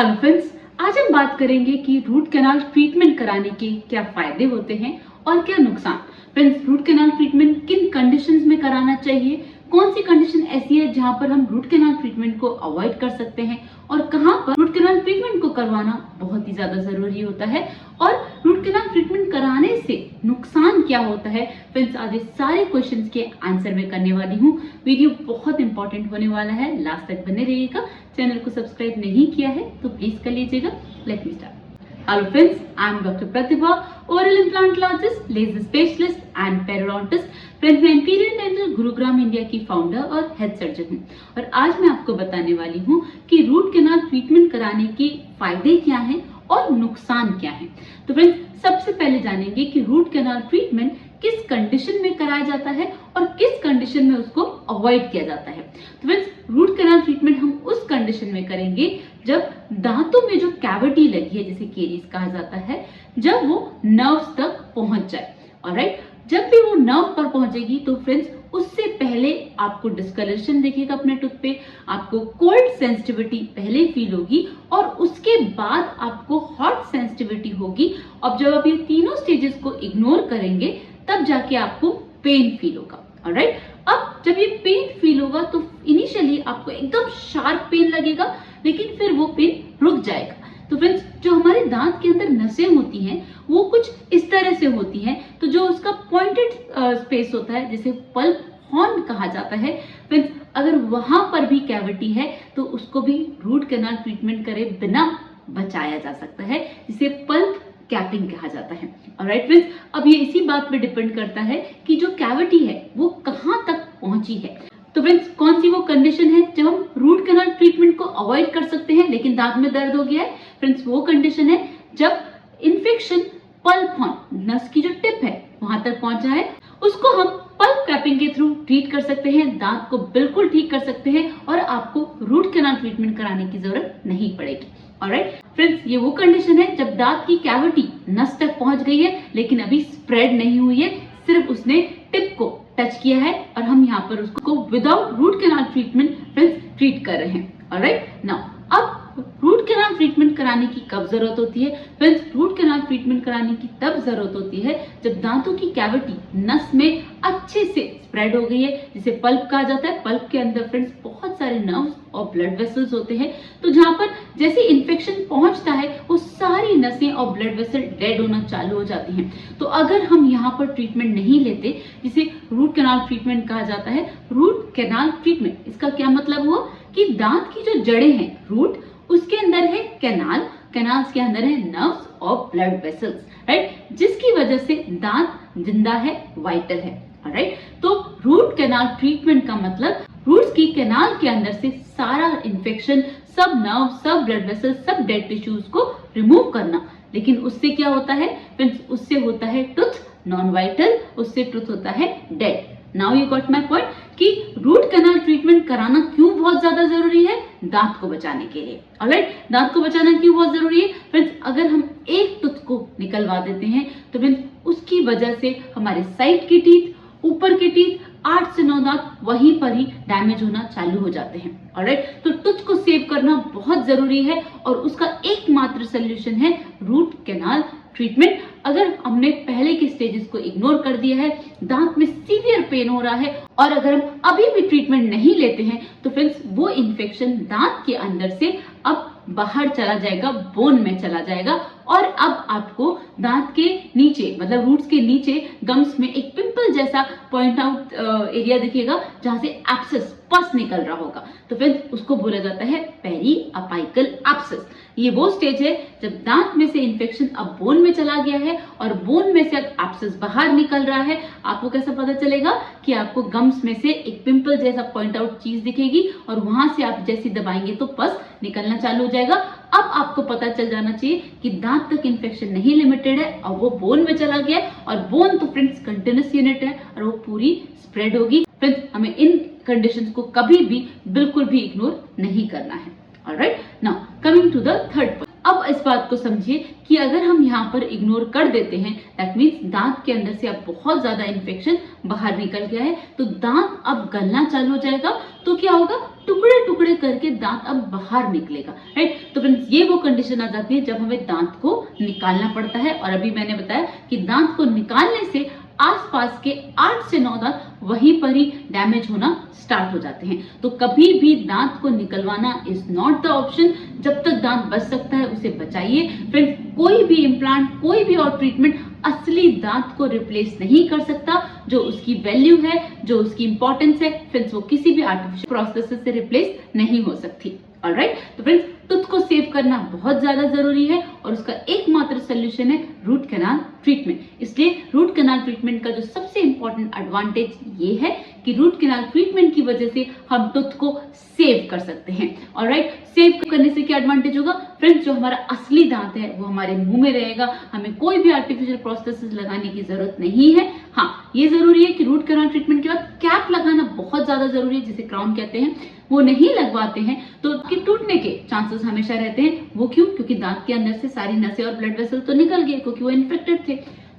Hello friends, आज हम बात करेंगे कि रूट कैनाल ट्रीटमेंट कराने के क्या फायदे होते हैं और क्या नुकसान। फ्रेंड्स, रूट कैनाल ट्रीटमेंट किन कंडीशंस में कराना चाहिए, कौन सी कंडीशन ऐसी है जहां पर हम रूट कैनाल ट्रीटमेंट को अवॉइड कर सकते हैं और कहां पर रूट कैनाल ट्रीटमेंट को करवाना बहुत ही ज्यादा जरूरी होता है और रूट कैनाल ट्रीटमेंट कराने से नुकसान क्या होता है। फ्रेंड्स, आज इस सारे क्वेश्चंस के आंसर मैं करने वाली हूँ। वीडियो बहुत इंपॉर्टेंट होने वाला है, लास्ट तक बने रहिएगा। चैनल को सब्सक्राइब नहीं किया है तो प्लीज कर लीजिएगा। Let me start. Hello friends, I am Dr. Pratibha, oral implantologist, laser specialist and periodontist. Friends, मैं इंपीरियल डेंटल गुरुग्राम इंडिया की फाउंडर और हेड सर्जन हूँ और आज मैं आपको बताने वाली हूँ कि रूट कैनाल ट्रीटमेंट कराने के फायदे क्या हैं और नुकसान क्या है। तो फ्रेंड्स, सबसे पहले जानेंगे कि रूट कैनाल ट्रीटमेंट किस कंडीशन में कराया जाता है और किस कंडीशन में उसको अवॉइड किया जाता है। तो फ्रेंड्स, रूट कैनाल ट्रीटमेंट हम उस कंडीशन में करेंगे जब दांतों में जो कैविटी लगी है, जिसे केरीज कहा जाता है, जब वो नर्व्स तक पहुंच जाए। ऑलराइट, जब भी वो नर्व पर पहुंचेगी तो फ्रेंड्स उससे पहले आपको डिस्कलरेशन दिखेगा अपने टूथ पे, आपको कोल्ड सेंसिटिविटी पहले फील होगी और उसके बाद आपको हॉट सेंसिटिविटी होगी। अब जब आप ये तीनों स्टेजेस को इग्नोर करेंगे तब जाके आपको पेन फील होगा। ऑलराइट, अब जब ये पेन फील होगा तो इनिशियली आपको एकदम शार्प पेन लगेगा, लेकिन फिर वो पेन रुक जाएगा। तो फ्रेंड्स, जो हमारे दांत के अंदर नसें होती हैं वो कुछ इस तरह से होती हैं, तो जो उसका पॉइंटेड स्पेस होता है जिसे पल्प हॉर्न कहा जाता है, फ्रेंड्स अगर वहां पर भी कैविटी है तो उसको भी रूट कैनाल ट्रीटमेंट करे बिना बचाया जा सकता है, जिसे पल्प कैपिंग कहा जाता है। ऑलराइट फ्रेंड्स, अब ये इसी बात पे डिपेंड करता है कि जो कैविटी है वो कहां तक पहुंची है। तो फ्रेंड्स, कौन सी वो कंडीशन है जब हम रूट कैनाल ट्रीटमेंट को अवॉइड कर सकते हैं लेकिन दांत में दर्द हो गया है। फ्रेंड्स, वो कंडीशन है जब इन्फेक्शन पल्प हॉर्न, नस की जो टिप है, वहां तक पहुंचा है। उसको हम पल्प कैपिंग के थ्रू ट्रीट कर सकते हैं, दांत को बिल्कुल ठीक कर सकते हैं और आपको रूट कैनाल ट्रीटमेंट कराने की जरूरत नहीं पड़ेगी। ऑलराइट फ्रेंड्स, ये वो कंडीशन है जब दांत की कैविटी नस तक पहुंच गई है लेकिन अभी स्प्रेड नहीं हुई है, सिर्फ उसने टिप को टच किया है और हम यहाँ पर उसको without root canal treatment friends treat कर रहे हैं। ऑलराइट, नाउ अब रूट कैनाल ट्रीटमेंट कराने की कब जरूरत होती है। फ्रेंड्स, रूट कैनाल ट्रीटमेंट कराने की तब जरूरत होती है जब दांतों की कैविटी नस में अच्छे से स्प्रेड हो गई है, जिसे पल्प कहा जाता है। पल्प के अंदर फ्रेंड्स बहुत सारे नर्व्स और ब्लड वेसल्स होते हैं, तो जहां पर जैसे इन्फेक्शन पहुंचता है वो सारी नसें और ब्लड वेसल डेड होना चालू हो जाती हैं। तो अगर हम यहाँ पर ट्रीटमेंट नहीं लेते, जिसे रूट कैनाल ट्रीटमेंट कहा जाता है। रूट कैनाल ट्रीटमेंट, इसका क्या मतलब हुआ कि दांत की जो जड़ें हैं, रूट, उसके अंदर है कैनाल, कैनाल्स के अंदर है नर्व्स और ब्लड वेसल्स, राइट, जिसकी वजह से दांत जिंदा है, वाइटल है। राइट, तो रूट कैनाल ट्रीटमेंट का मतलब रूट्स की कैनाल के अंदर से सारा इन्फेक्शन, सब नर्व, सब ब्लड वेसल, सब डेड टिश्यूज को रिमूव करना। लेकिन उससे क्या होता है फ्रेंड्स, उससे होता है टूथ नॉन वाइटल, उससे टूथ होता है dead. Now you got my point कि रूट कैनाल ट्रीटमेंट कराना क्यों बहुत ज्यादा जरूरी है, दांत को बचाने के लिए। ऑलराइट, दांत को बचाना क्यों बहुत जरूरी है फ्रेंड्स, अगर हम एक टूथ को निकलवा देते हैं तो फ्रेंड्स उसकी वजह से हमारे साइड की टीथ, ऊपर के टीथ, 8 से 9 दांत वहीं पर ही डैमेज होना चालू हो जाते हैं। ऑलराइट, तो टूथ को सेव करना बहुत जरूरी है और उसका एकमात्र सोल्यूशन है रूट कैनाल ट्रीटमेंट। अगर हमने पहले के स्टेजेस को इग्नोर कर दिया है, दांत में सीवियर पेन हो रहा है और अगर हम अभी भी ट्रीटमेंट नहीं लेते हैं तो फ्रेंड्स वो इन्फेक्शन दांत के अंदर से अब बाहर चला जाएगा, बोन में चला जाएगा और अब आपको दांत के नीचे, मतलब रूट्स के नीचे गम्स में एक पिंपल जैसा पॉइंट आउट एरिया दिखेगा जहां से एब्सेस, पस निकल रहा होगा। तो फ्रेंड्स उसको बोला जाता है पेरी अपाइकल एब्सेस। ये वो स्टेज है जब दांत में से इन्फेक्शन अब बोन में चला गया है और बोन में से अब एब्सेस बाहर निकल रहा है। आपको कैसे पता चलेगा कि आपको गम्स में से एक पिंपल जैसा पॉइंट आउट चीज दिखेगी और वहां से आप जैसे दबाएंगे तो पस निकलना चालू हो जाएगा। अब आपको पता चल जाना चाहिए कि दांत तक इन्फेक्शन नहीं लिमिटेड है और वो बोन में चला गया है और बोन तो फ्रेंड्स कंटिन्यूअस यूनिट है और वो पूरी स्प्रेड होगी। फ्रेंड्स, हमें इन कंडीशंस को कभी भी बिल्कुल भी इग्नोर नहीं करना है। Alright, now coming to the third point. अब इस बात को समझिए कि अगर हम यहाँ पर इग्नोर कर देते हैं, दैट मीन्स दांत के अंदर से अब बहुत ज्यादा इन्फेक्शन बाहर निकल गया है, तो दांत अब गलना चालू हो जाएगा। तो क्या होगा, टुकड़े टुकड़े करके दांत अब बाहर निकलेगा, राइट। तो फ्रेंड्स ये वो कंडीशन आ जाती है जब हमें दांत को निकालना पड़ता है। और अभी मैंने बताया कि दांत को निकालने से आसपास के 8 से 9 दांत वहीं पर ही डैमेज होना स्टार्ट हो जाते हैं। तो कभी भी दांत को निकलवाना इज नॉट द ऑप्शन। जब तक दांत बच सकता है उसे बचाइए। फ्रेंड्स कोई भी इम्प्लांट, कोई भी और ट्रीटमेंट असली दांत को रिप्लेस नहीं कर सकता। जो उसकी वैल्यू है, जो उसकी इंपॉर्टेंस है, फ्रेंड्स वो किसी भी आर्टिफिशियल प्रोसेस से रिप्लेस नहीं हो सकती। ऑलराइट, तो फ्रेंड्स टूथ को सेव करना बहुत ज्यादा जरूरी है और उसका एकमात्र सोल्यूशन है रूट कैनाल ट्रीटमेंट। इसलिए रूट कैनाल ट्रीटमेंट का जो सबसे इंपॉर्टेंट एडवांटेज ये है कि रूट कैनाल ट्रीटमेंट की वजह से हम टूथ को सेव कर सकते हैं। ऑलराइट, सेव करने से क्या एडवांटेज होगा फ्रेंड्स, जो हमारा असली दांत है वो हमारे मुंह में रहेगा, हमें कोई भी आर्टिफिशियल प्रोसेसेस लगाने की जरूरत नहीं है। हाँ, ये जरूरी है कि रूट कैनाल ट्रीटमेंट के बाद कैप लगाना बहुत ज्यादा जरूरी है, जिसे क्राउन कहते हैं। वो नहीं लगवाते हैं तो उसके टूटने के चांसेस हमेशा रहते हैं। वो क्यों? क्योंकि दांत के अंदर से सारी नसें और ब्लड वेसल तो निकल गए, क्योंकि वो इन्फेक्टेड थे।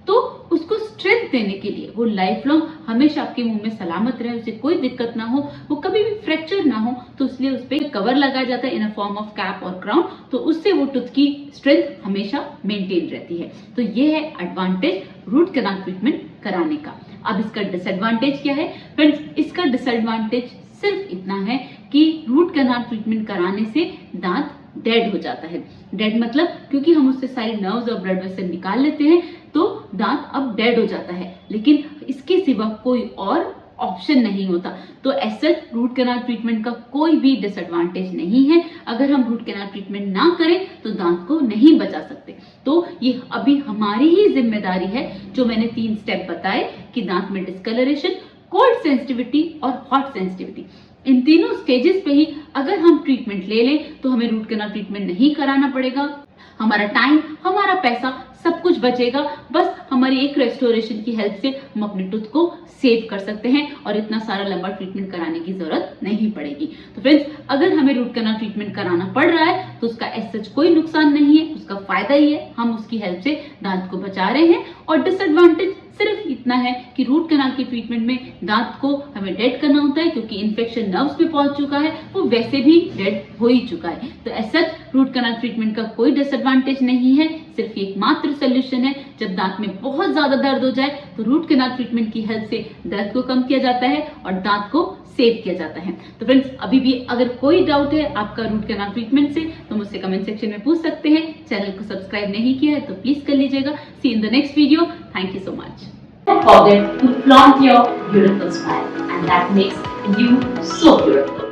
तो उसको स्ट्रेंथ देने के लिए, वो लाइफ लॉन्ग हमेशा आपके मुंह में सलामत रहे, उसे कोई दिक्कत ना हो, वो कभी भी फ्रैक्चर ना हो, तो इसलिए उस पर कवर लगाया जाता है इन अ फॉर्म ऑफ कैप और क्राउन। तो उससे वो टूथ की स्ट्रेंथ हमेशा मेंटेन रहती है। तो ये है एडवांटेज रूट कैनाल ट्रीटमेंट कराने का। अब इसका डिसएडवांटेज क्या है फ्रेंड्स? इसका डिसएडवांटेज सिर्फ इतना है कि रूट कैनाल ट्रीटमेंट कराने से दांत डेड हो जाता है। डेड मतलब क्योंकि हम उससे सारी नर्व्स और ब्लड वेसल निकाल लेते हैं तो दांत अब डेड हो जाता है, लेकिन इसके सिवा कोई और ऑप्शन नहीं होता। तो ऐसा रूट कैनाल ट्रीटमेंट का कोई भी डिसएडवांटेज नहीं है। अगर हम रूट कैनाल ट्रीटमेंट ना करें तो दांत को नहीं बचा सकते। तो ये अभी हमारी ही जिम्मेदारी है, जो मैंने 3 स्टेप बताए कि दांत में डिस्कलरेशन, कोल्ड सेंसिटिविटी और हॉट सेंसिटिविटी, इन तीनों स्टेजेस पे ही अगर हम ट्रीटमेंट ले लें तो हमें रूट कैनाल ट्रीटमेंट नहीं कराना पड़ेगा। हमारा टाइम, हमारा पैसा, सब कुछ बचेगा। बस हमारी एक रेस्टोरेशन की हेल्प से हम अपने टूथ को सेव कर सकते हैं और इतना सारा लंबा ट्रीटमेंट कराने की जरूरत नहीं पड़ेगी। तो फ्रेंड्स, अगर हमें रूट कैनाल ट्रीटमेंट कराना पड़ रहा है तो उसका एज सच कोई नुकसान नहीं है, उसका फायदा ही है, हम उसकी हेल्प से दांत को बचा रहे हैं। और डिसएडवांटेज सिर्फ इतना है कि रूट कैनाल की ट्रीटमेंट में दांत को हमें डेड करना होता है, क्योंकि इन्फेक्शन नर्व्स पे पहुंच चुका है, वो वैसे भी डेड हो ही चुका है। तो as such root canal treatment का कोई डिसएडवांटेज नहीं है, सिर्फ एक मात्र सोल्यूशन है। जब दांत में बहुत ज्यादा दर्द हो जाए तो रूट कैनाल ट्रीटमेंट की हेल्प से दर्द को कम किया जाता है और दांत को सेव किया जाता है। तो फ्रेंड्स, अभी भी अगर कोई डाउट है आपका रूट कैनाल ट्रीटमेंट से तो मुझसे कमेंट सेक्शन में पूछ सकते हैं। चैनल को सब्सक्राइब नहीं किया है तो प्लीज कर लीजिएगा। See in the next video. Thank you so much. Don't forget to flaunt your beautiful smile, and that makes you so beautiful.